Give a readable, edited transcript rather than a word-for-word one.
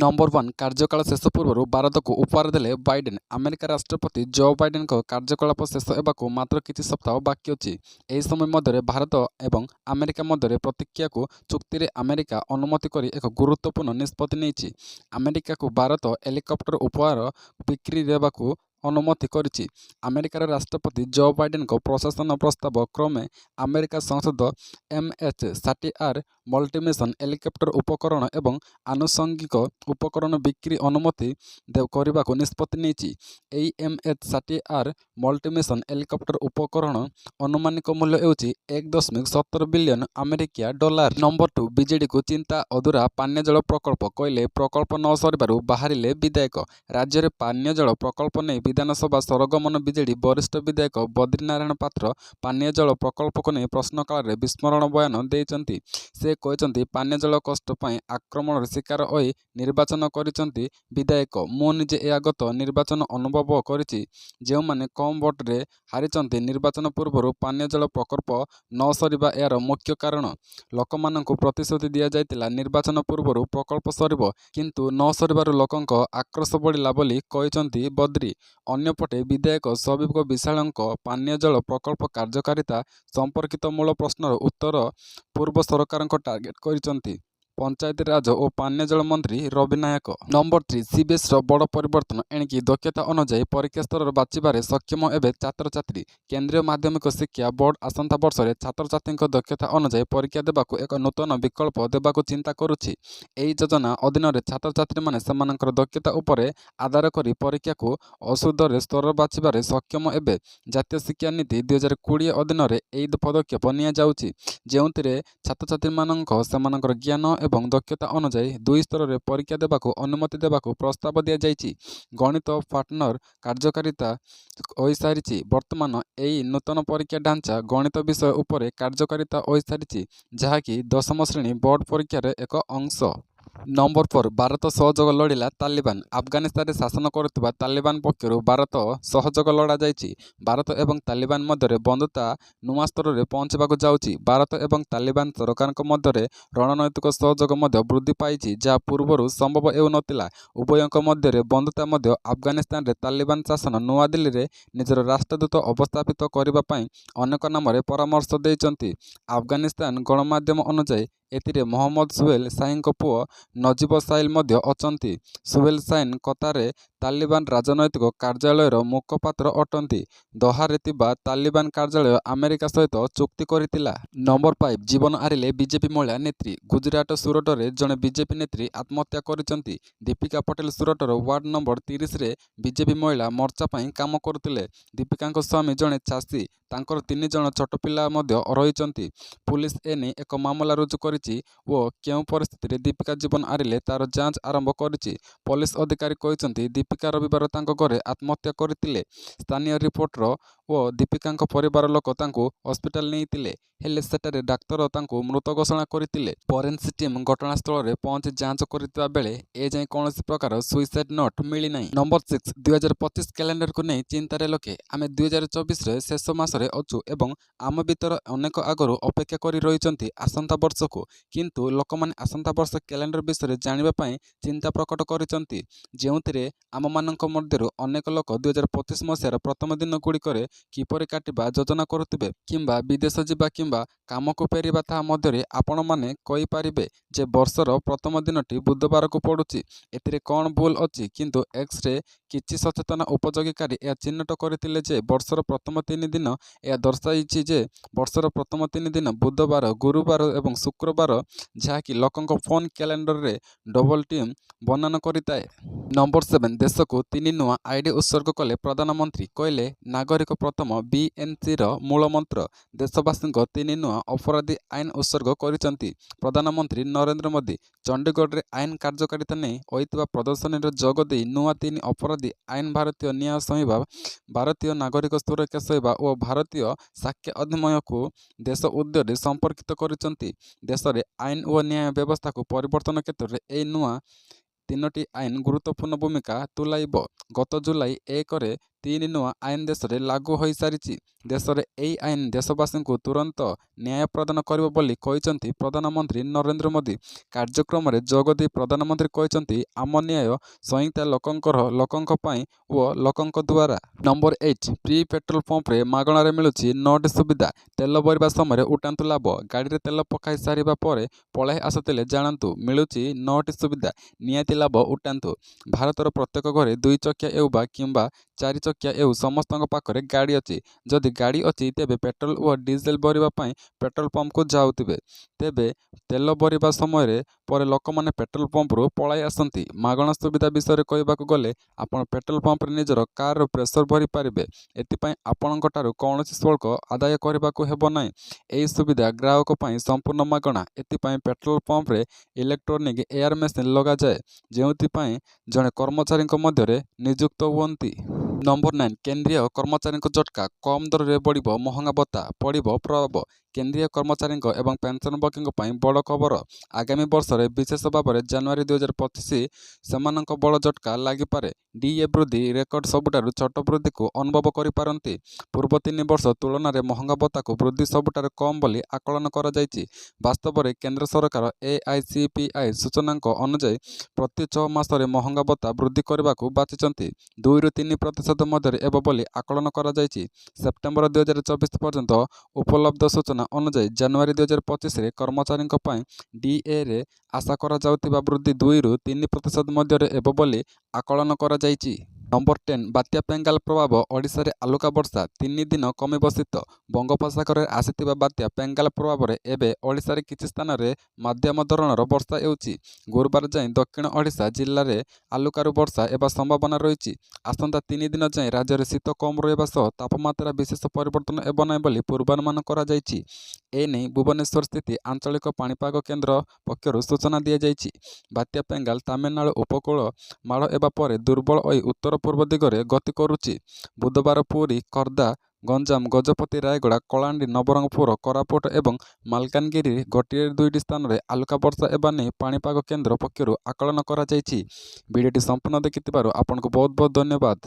Number 1 कार्यकाल शेष पूर्व भारत को उपहार देले बाइडेन। अमेरिका राष्ट्रपति जो बाइडेन कार्यकलाप शेष होगा मात्र किछि सप्ताह बाकी अछि। एही समय मध्य भारत एवं अमेरिका मध्य प्रतिक्रिया को चुक्ति रे अमेरिका अनुमति करी एक गुरुत्वपूर्ण निष्पत्ति नेछि। अमेरिका को भारत हेलिकॉप्टर उपहार बिक्री देबाकू अनुमति करिछि। अमेरिकार राष्ट्रपति जो बाइडेन प्रशासन प्रस्ताव क्रमे अमेरिका संसद MH-60R मल्टीमिशन हेलिकॉप्टर उपकरण एवं आनुषंगिक उपकरण बिक्री अनुमति करने निष्पत्ति नेछि। एई MH-60R मल्टीमिशन हेलिकॉप्टर उपकरण अनुमानिक मूल्य हेउछि 1.17 billion America dollar. Number 2 BJD को चिंता अधूरा पानीय जल प्रकल्प कहले प्रकल्प न सरिबारु बाहरिले विधायक। राज्य में पानीय जल प्रकल्प नहीं विधानसभा सरगमन बीजेडी वरिष्ठ विधायक बद्रीनारायण पात्र पानीय जल प्रकल्प को नहीं प्रश्नकाल में विस्मरण बयान देइचंती। से कहते पानीय जल कष्ट पर आक्रमण शिकार होई निर्वाचन करिसंती विधायक। मु निजे या गत निर्वाचन अनुभव करिछि जो माने कम भोट्रे हारिचंती। निर्वाचन पूर्व पानीय जल प्रकल्प न सरिबा यार मुख्य कारण। लोकमानंकु प्रतिश्रुति दिया जायतिला निर्वाचन पूर्व प्रकल्प सरिबो किंतु न सरिबारु लोकंक आक्रोश बढ़िला बोली कहिसंती बद्री। अन्यपटे विधायक सबिक विशालंक पानीय जल प्रकल्प कार्यकारिता संपर्कित मूल प्रश्नर उत्तर पूर्व सरकार टार्गेट करिसंती पंचायत राज और पानीय जल मंत्री रवि नायक। नंबर 3 सीबीएस बड़ परिवर्तन एणिकी दक्षता अनुजाई परीक्षा स्तर बाछिबारे सक्षम एवं छात्र छात्री। केंद्रीय माध्यमिक शिक्षा बोर्ड आसंता वर्ष में छात्र छात्री दक्षता अनुजाई परीक्षा देबाकू एक नूतन विकल्प देबाकू चिंता करुछि। एही योजना अधीन छात्र छात्री माने सेमानकर दक्षता उपरे आधार करी परीक्षा को असुधरे स्तर बाछिबारे सक्षम एवं जातीय शिक्षा नीति 2020 अधीन एही पदक्षेप निया जाउछि जेउथिरे छात्र छात्री मानक सेमानकर ज्ञान एवं दक्षता अनुजाई 2 स्तर में परीक्षा देबाकू अनुमति देबाकू प्रस्ताव दिया जाइछि। गणित पार्टनर कार्यकारिता होई सारिछि। वर्तमान एही नूतन परीक्षा ढांचा गणित विषय उपरे कार्यकारिता होई सारिछि जहाँकि 10म श्रेणी बोर्ड परीक्षार एक अंश। नंबर 4 भारत सहयोग लड़िला तालिबान। अफगानिस्तान शासन करुवा तालिबान पक्षर भारत सहयोग लड़ा जाइछि। भारत एवं तालिबान मध्य बंधुता नुआ स्तर में पहुंचवाक जाउछि। भारत एवं तालिबान सरकार मध्य रणनैतिक सहयोग मध्य वृद्धि पाइछि जहाँ पूर्व संभव हेउनतिला। उभयों मध्य बंधुता मध्य अफगानिस्तान रे तालिबान शासन नुआ दिल्ली रे निजर राष्ट्रदूत अवस्थापित करने अनेक नाम परामर्श देइचंती। अफगानिस्तान गणमाध्यम अनुसार एथिरे मोहम्मद सुहेल शाहीन पुओ नजीब साहिल मध्य अचंती। सुहेल शाहीन कतारे तालिबान राजनैतिक कार्यालयर मुखपात्र अटंती। दोहारे थिबा तालिबान कार्यालय अमेरिका सहित चुक्ति करितिला। नंबर 5 जीवन हारिले बीजेपी महिला नेत्री। गुजरात सुरट रे जड़े बीजेपी नेत्री आत्महत्या करिसंती। दीपिका पटेल सुरटर वार्ड नंबर 30 रे बीजेपी महिला मोर्चा पई काम करुतिले। दीपिका स्वामी जड़े चाषी तांकर 3 जण छोट पिला मध्य रहिचंती। पुलिस एने एक मामला रुजु करिछि ओ केउ परिस्थिति रे दीपिका जीवन हारिले तार जांच आरंभ करिछि। पुलिस अधिकारी कहिसंती दीपिका रविवार तांको घरे आत्महत्या करितिले। स्थानीय रिपोर्टर ओ दीपिका परिवार लोक तांको हॉस्पिटल नेइतिले हेले सेटारे डाक्तर तांको मृत घोषणा करितिले। फोरेंसिक टीम घटनास्थल रे पहुंची जांच करितबा बेले ए जाय कोनोसी प्रकार सुइसाइड नोट मिली नाही। नंबर 6 2025 कैलेंडर को नहीं चिंतारे लोके आमे 2024 रे शेष मास रे अछु एवं आम भीतर अनेक आगरो अपेक्षा करी रहिचंती आसंता वर्ष को किंतु लोकमाने आसंता वर्ष कैलेंडर विषय जानिबा पई चिंता प्रकट करिसंती जेउथिरे आम मानक मध्यरु अनेक लोक 2025 मसियार प्रथम दिन गुड़िकरे किपरि काटिबा योजना करुथिबे किंबा विदेश जिबा किंबा काम को फेरिबा ता मध्यरे आपण माने कहि पारिबे जे वर्षर प्रथम दिनटी बुधवार को पड़ुछि। एथिरे कोन भूल अछि किंतु एक्स रे किछि सचेतन उपयोगीकारी या चिन्हट करथिले जे वर्षर प्रथम 3 दिन या दर्शाइछि जे वर्षर प्रथम 3 दिन बुधवार गुरुवार एवं शुक्रवार जहाँकि लोकंक फोन कैलेंडर रे डबल टीम वर्णन करिताए। नंबर 7 देश को 3 नुआ आईडी उत्सर्ग कले प्रधानमंत्री कहले नागरिक प्रथम BNC रो मूल मंत्र। देशवासी 3 नुआ अपराधी आईन उत्सर्ग करिसंती प्रधानमंत्री नरेंद्र मोदी। चंडीगढ़ रे आईन कार्यकारिता नहीं होइतिबा प्रदर्शनी रे जोग देई नुआ 3 अपराधी आईन भारतीय न्याय संहिता भारतीय नागरिक सुरक्षा सेवा और भारतीय साक्ष्य अधिनियम को देश उद्देश्य संपर्कित करिसंती। देश में आईन और न्याय व्यवस्था को परिवर्तन क्षेत्र में ए नुआ 3टी आईन गुरुत्वपूर्ण भूमिका तुलाइब। गत जुलाई 1 रे 3 ନୂଆ ଆଇନ ଦେଶରେ ଲାଗୁ ହୋଇସାରିଛି। ଦେଶରେ ଏହି ଆଇନ ଦେଶବାସୀଙ୍କୁ ତୁରନ୍ତ ନ୍ୟାୟ ପ୍ରଦାନ କରିବ ବୋଲି କହିଛନ୍ତି ପ୍ରଧାନମନ୍ତ୍ରୀ ନରେନ୍ଦ୍ର ମୋଦି। କାର୍ଯ୍ୟକ୍ରମରେ ଯୋଗଦେଇ ପ୍ରଧାନମନ୍ତ୍ରୀ କହିଛନ୍ତି, ଆମ ନ୍ୟାୟ ସଂହିତା ଲୋକଙ୍କ ପାଇଁ ଓ ଲୋକଙ୍କ ଦ୍ୱାରା। ନମ୍ବର 8 ପ୍ରି ପେଟ୍ରୋଲ ପମ୍ପରେ ମାଗଣାରେ ମିଳୁଛି ନୋଟ୍ ସୁବିଧା। ତେଲ ଭରିବା ସମୟରେ ଉଠାନ୍ତୁ ଲାଭ। ଗାଡ଼ିରେ ତେଲ ପକାଇ ସାରିବା ପରେ ପଳାଇ ଆସୁଥିଲେ ଜାଣନ୍ତୁ ମିଳୁଛି ନୋଟ୍ ସୁବିଧା। ନିହାତି ଲାଭ ଉଠାନ୍ତୁ। ଭାରତର ପ୍ରତ୍ୟେକ ଘରେ 2 ଚକିଆ ହେଉ ବା କିମ୍ବା 4 ଚକିଆ ହେଉ ସମସ୍ତଙ୍କ ପାଖରେ ଗାଡ଼ି ଅଛି। ଯଦି ଗାଡ଼ି ଅଛି ତେବେ ପେଟ୍ରୋଲ ଓ ଡିଜେଲ ଭରିବା ପାଇଁ ପେଟ୍ରୋଲ ପମ୍ପକୁ ଯାଉଥିବେ। ତେବେ ତେଲ ଭରିବା ସମୟରେ ପରେ ଲୋକମାନେ ପେଟ୍ରୋଲ ପମ୍ପରୁ ପଳାଇ ଆସନ୍ତି। ମାଗଣା ସୁବିଧା ବିଷୟରେ କହିବାକୁ ଗଲେ ଆପଣ ପେଟ୍ରୋଲ ପମ୍ପରେ ନିଜର କାରର ପ୍ରେସର ଭରି ପାରିବେ। ଏଥିପାଇଁ ଆପଣଙ୍କଠାରୁ କୌଣସି ଶୁଳ୍କ ଆଦାୟ କରିବାକୁ ହେବ ନାହିଁ। ଏହି ସୁବିଧା ଗ୍ରାହକ ପାଇଁ ସମ୍ପୂର୍ଣ୍ଣ ମାଗଣା। ଏଥିପାଇଁ ପେଟ୍ରୋଲ ପମ୍ପରେ ଇଲେକ୍ଟ୍ରୋନିକ୍ ଏୟାର ମେସିନ୍ ଲଗାଯାଏ, ଯେଉଁଥିପାଇଁ ଜଣେ କର୍ମଚାରୀଙ୍କ ମଧ୍ୟରେ ନିଯୁକ୍ତ ହୁଅନ୍ତି। ନମ୍ବର 9 କେନ୍ଦ୍ରୀୟ କର୍ମଚାରୀଙ୍କ ଝଟକା। କମ୍ ଦରରେ ବଢ଼ିବ ମହଙ୍ଗା ଭତ୍ତା, ପଡ଼ିବ ପ୍ରଭାବ। କେନ୍ଦ୍ରୀୟ କର୍ମଚାରୀଙ୍କ ଏବଂ ପେନ୍ସନଭୋଗୀଙ୍କ ପାଇଁ ବଡ଼ ଖବର। ଆଗାମୀ ବର୍ଷରେ ବିଶେଷ ଭାବରେ ଜାନୁଆରୀ 2025 ସେମାନଙ୍କ ବଡ଼ ଝଟକା ଲାଗିପାରେ। ଡିଏ ବୃଦ୍ଧି ରେକର୍ଡ ସବୁଠାରୁ ଛୋଟ ବୃଦ୍ଧିକୁ ଅନୁଭବ କରିପାରନ୍ତି। ପୂର୍ବ 3 ବର୍ଷ ତୁଳନାରେ ମହଙ୍ଗା ଭତ୍ତାକୁ ବୃଦ୍ଧି ସବୁଠାରୁ କମ୍ ବୋଲି ଆକଳନ କରାଯାଇଛି। ବାସ୍ତବରେ କେନ୍ଦ୍ର ସରକାର ଏଆଇସିପିଆଇ ସୂଚନାଙ୍କ ଅନୁଯାୟୀ ପ୍ରତି 6 ମାସରେ ମହଙ୍ଗା ଭତ୍ତା ବୃଦ୍ଧି କରିବାକୁ ବାଛିଛନ୍ତି। 2-3% ମଧ୍ୟରେ ହେବ ବୋଲି ଆକଳନ କରାଯାଇଛି। ସେପ୍ଟେମ୍ବର 2024 ପର୍ଯ୍ୟନ୍ତ ଉପଲବ୍ଧ ସୂଚନା ଅନୁଯାୟୀ ଜାନୁଆରୀ 2025ରେ କର୍ମଚାରୀଙ୍କ ପାଇଁ ଡିଏରେ ଆଶା କରାଯାଉଥିବା ବୃଦ୍ଧି 2-3% ମଧ୍ୟରେ ହେବ ବୋଲି ଆକଳନ କରାଯାଇଛି। ନମ୍ବର 10 ବାତ୍ୟା ବେଙ୍ଗାଲ ପ୍ରଭାବ। ଓଡ଼ିଶାରେ ହାଲୁକା ବର୍ଷା, 3 ଦିନ କମିବ ଶୀତ। ବଙ୍ଗୋପସାଗରରେ ଆସିଥିବା ବାତ୍ୟା ବେଙ୍ଗାଲ ପ୍ରଭାବରେ ଏବେ ଓଡ଼ିଶାରେ କିଛି ସ୍ଥାନରେ ମଧ୍ୟମ ଧରଣର ବର୍ଷା ହେଉଛି। ଗୁରୁବାର ଯାଏଁ ଦକ୍ଷିଣ ଓଡ଼ିଶା ଜିଲ୍ଲାରେ ହାଲୁକାରୁ ବର୍ଷା ହେବା ସମ୍ଭାବନା ରହିଛି। ଆସନ୍ତା 3 ଦିନ ଯାଏଁ ରାଜ୍ୟରେ ଶୀତ କମ୍ ରହିବା ସହ ତାପମାତ୍ରା ବିଶେଷ ପରିବର୍ତ୍ତନ ହେବ ନାହିଁ ବୋଲି ପୂର୍ବାନୁମାନ କରାଯାଇଛି। ଏନେଇ ଭୁବନେଶ୍ୱର ସ୍ଥିତ ଆଞ୍ଚଳିକ ପାଣିପାଗ କେନ୍ଦ୍ର ପକ୍ଷରୁ ସୂଚନା ଦିଆଯାଇଛି। ବାତ୍ୟା ବେଙ୍ଗାଲ ତାମିଲନାଡୁ ଉପକୂଳ ମାଡ଼ ହେବା ପରେ ଦୁର୍ବଳ ହୋଇ ଉତ୍ତର ପୂର୍ବ ଦିଗରେ ଗତି କରୁଛି। ବୁଧବାର ପୁରୀ, ଖୋର୍ଦ୍ଧା, ଗଞ୍ଜାମ, ଗଜପତି, ରାୟଗଡ଼ା, କଳାହାଣ୍ଡି, ନବରଙ୍ଗପୁର, କୋରାପୁଟ ଏବଂ ମାଲକାନଗିରିରେ 1-2ଟି ସ୍ଥାନରେ ହାଲୁକା ବର୍ଷା ହେବା ନେଇ ପାଣିପାଗ କେନ୍ଦ୍ର ପକ୍ଷରୁ ଆକଳନ କରାଯାଇଛି। ଭିଡ଼ିଓଟି ସମ୍ପୂର୍ଣ୍ଣ ଦେଖିଥିବାରୁ ଆପଣଙ୍କୁ ବହୁତ ବହୁତ ଧନ୍ୟବାଦ।